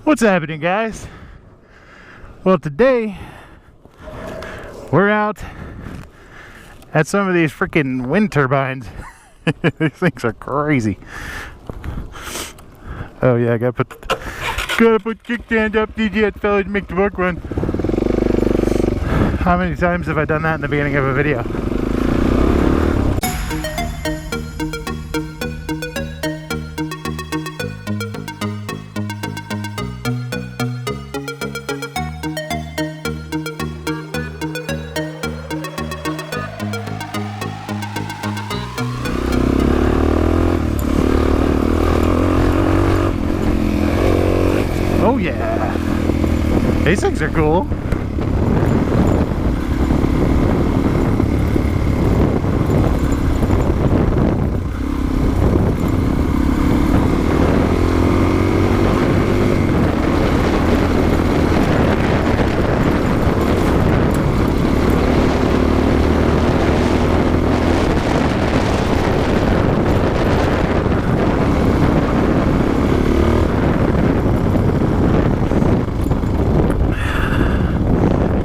What's happening, guys? Well, today we're out at some of these freaking wind turbines. These things are crazy. Oh yeah, I gotta put kickstand up, DJ fella, to make the book run. How many times have I done that in the beginning of a video? Oh yeah, these things are cool.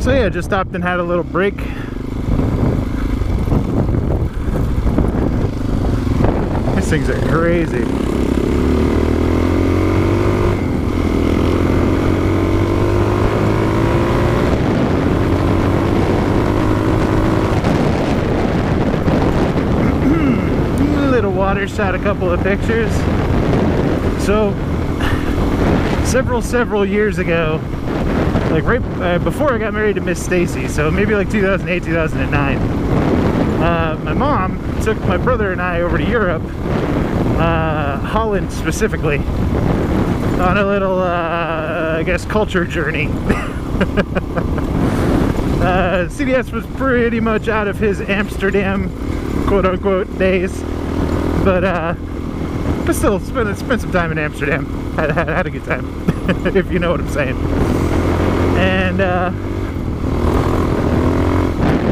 So yeah, just stopped and had a little break. These things are crazy. Little water, shot a couple of pictures. So several years ago, like right before I got married to Miss Stacy, so maybe like 2008, 2009, my mom took my brother and I over to Europe, Holland specifically, on a little, I guess, culture journey. CDS was pretty much out of his Amsterdam, quote-unquote, days, but still, spent some time in Amsterdam. Had a good time, if you know what I'm saying. And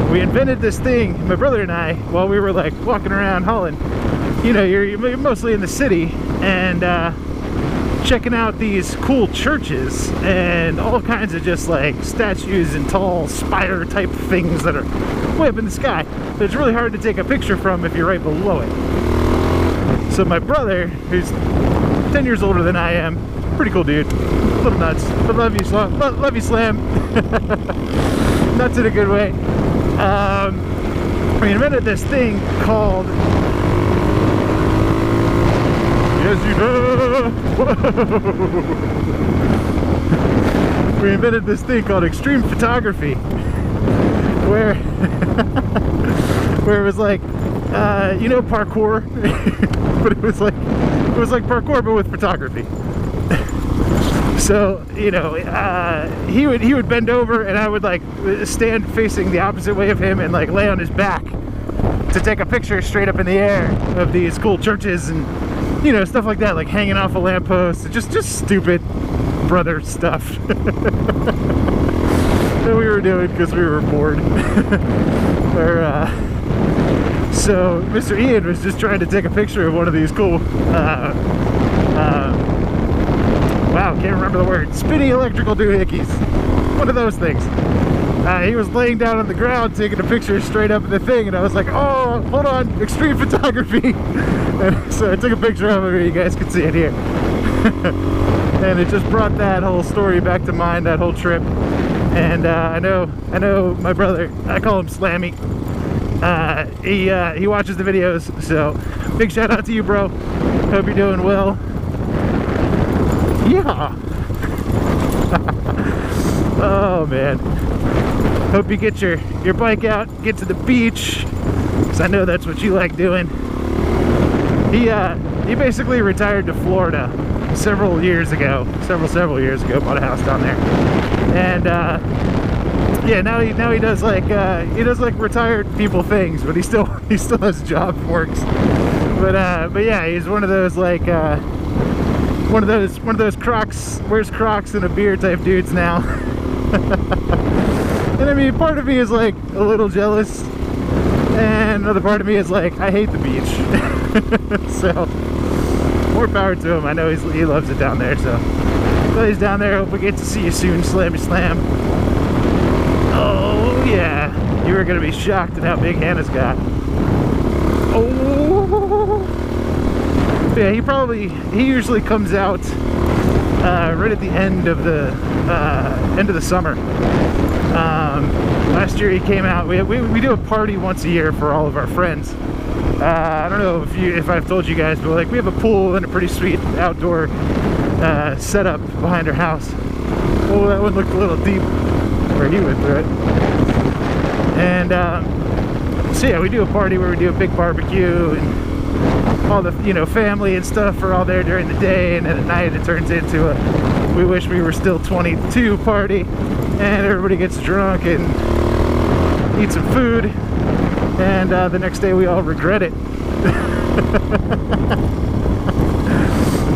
we invented this thing, my brother and I, while we were like walking around Holland. You know, you're mostly in the city and checking out these cool churches and all kinds of just like statues and tall spire type things that are way up in the sky that it's really hard to take a picture from if you're right below it. So my brother, who's 10 years older than I am, pretty cool dude, a little nuts, but love you, Slam. Love you, Slam. Nuts in a good way. We invented this thing called, yes you know, we invented this thing called extreme photography, where where it was like, you know, parkour, but it was like parkour but with photography. So, you know, he would bend over and I would like stand facing the opposite way of him and like lay on his back to take a picture straight up in the air of these cool churches and, you know, stuff like that, like hanging off a lamppost, just stupid brother stuff that we were doing because we were bored. So Mr. Ian was just trying to take a picture of one of these cool wow, can't remember the word. Spinny electrical doohickeys. One of those things. He was laying down on the ground taking a picture straight up in the thing, and I was like, oh, hold on, extreme photography. And so I took a picture of it, you guys can see it here. And it just brought that whole story back to mind, that whole trip. And I know my brother, I call him Slammy. He watches the videos, so big shout out to you, bro. Hope you're doing well. Yeah. Oh man, hope you get your bike out, get to the beach, because I know that's what you like doing. He basically retired to Florida several years ago, bought a house down there, and yeah, now he does like retired people things, but he still has a job, works, but yeah, he's one of those like one of those Crocs, wears Crocs and a beer type dudes now. And I mean, part of me is like a little jealous, and another part of me is like, I hate the beach. So more power to him. I know he loves it down there, so glad he's down there. Hope we get to see you soon, Slammy Slam. Oh yeah, you are gonna be shocked at how big Hannah's got. Oh yeah, he usually comes out right at the end of the summer. Last year he came out. We do a party once a year for all of our friends. I don't know if I've told you guys, but like we have a pool and a pretty sweet outdoor setup behind our house. Oh, that one looked a little deep where he went through it. And so yeah, we do a party where we do a big barbecue and all the family and stuff are all there during the day, and then at night it turns into a we wish we were still 22 party, and everybody gets drunk and eats some food, and the next day we all regret it.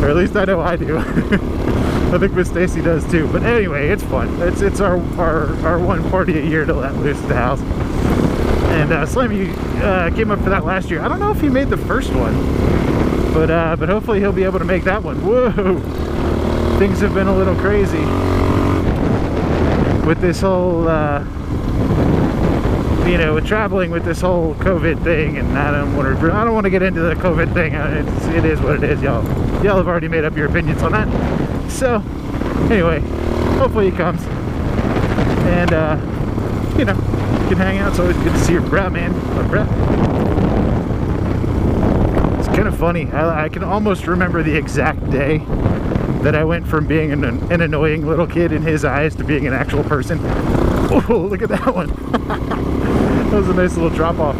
Or at least I know I do. I think Miss Stacy does too. But anyway, it's fun. It's our one party a year to let loose at the house. And Slammy came up for that last year. I don't know if he made the first one, but hopefully he'll be able to make that one. Whoa! Things have been a little crazy with this whole, with traveling with this whole COVID thing, and I don't want to get into the COVID thing. It is what it is, y'all. Y'all have already made up your opinions on that. So, anyway, hopefully he comes, and you can hang out. It's always good to see your brat, man. Brat. It's kind of funny. I can almost remember the exact day that I went from being an annoying little kid in his eyes to being an actual person. Oh, look at that one. That was a nice little drop off.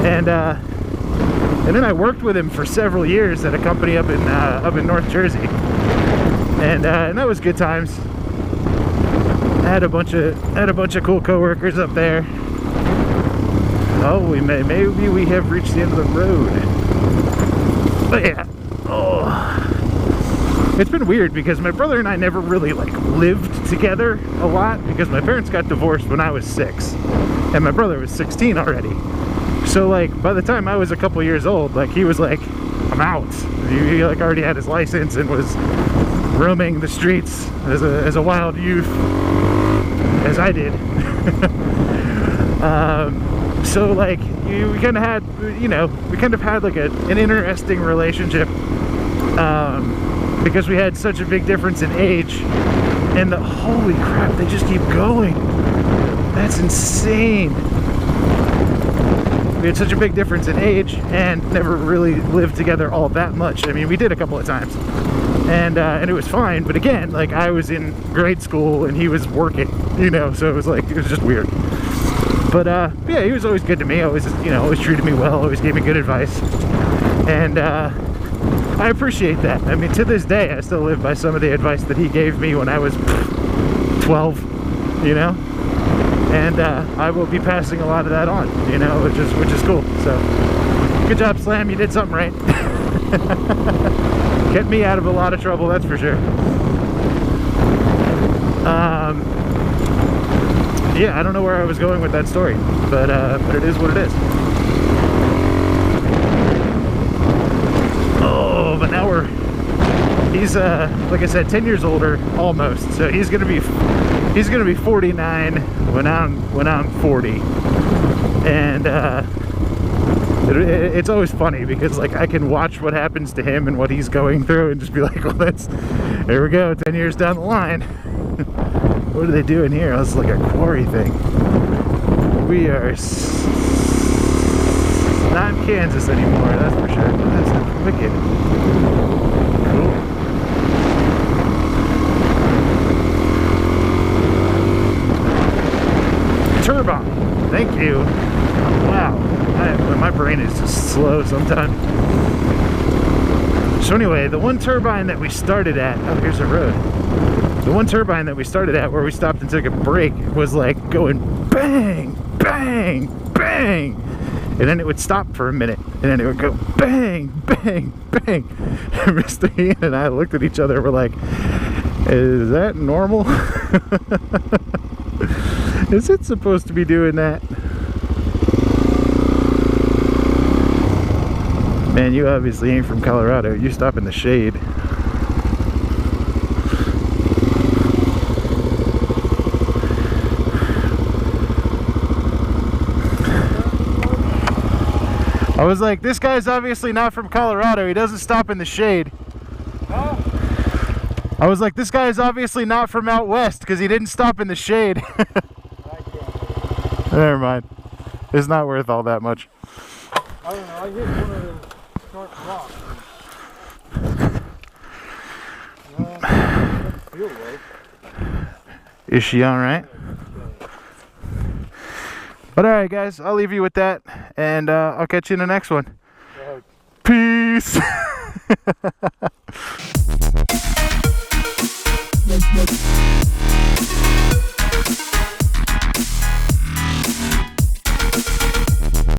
And then I worked with him for several years at a company up in North Jersey, and that was good times. I had a bunch of cool coworkers up there. Oh, maybe we have reached the end of the road. But yeah, oh, it's been weird because my brother and I never really like lived together a lot because my parents got divorced when I was 6, and my brother was 16 already. So like by the time I was a couple years old, like he was like, I'm out. He like already had his license and was roaming the streets as a wild youth, as I did. So like we kind of had, like an interesting relationship, because we had such a big difference in age, and holy crap, they just keep going. That's insane. We had such a big difference in age and never really lived together all that much. I mean, we did a couple of times, and it was fine. But again, like I was in grade school and he was working, so it was just weird. But yeah, he was always good to me. Always treated me well. Always gave me good advice, and I appreciate that. I mean, to this day, I still live by some of the advice that he gave me when I was 12. And I will be passing a lot of that on, which is cool. So, good job, Slam. You did something right. Kept me out of a lot of trouble, that's for sure. Yeah, I don't know where I was going with that story, but it is what it is. Oh, but now he's like I said, 10 years older almost. So he's gonna be 49 when I'm 40, and it's always funny because like I can watch what happens to him and what he's going through and just be like, well, here we go, 10 years down the line. What are they doing here? This is like a quarry thing. We are not in Kansas anymore, that's for sure. That's wicked. Cool. Turbine, thank you. Wow, my brain is just slow sometimes. So anyway, the one turbine that we started at, oh, here's a road. The one turbine that we started at where we stopped and took a break was like going bang, bang, bang. And then it would stop for a minute, and then it would go bang, bang, bang. And Mr. Ian and I looked at each other and we're like, is that normal? Is it supposed to be doing that? Man, you obviously ain't from Colorado. You stop in the shade. I was like, this guy's obviously not from Colorado. He doesn't stop in the shade. Huh? I was like, this guy is obviously not from out west because he didn't stop in the shade. Never mind. It's not worth all that much. I don't know. I hit one of those sharp rocks. Doesn't feel right. Is she all right? But all right, guys, I'll leave you with that, and I'll catch you in the next one. Peace.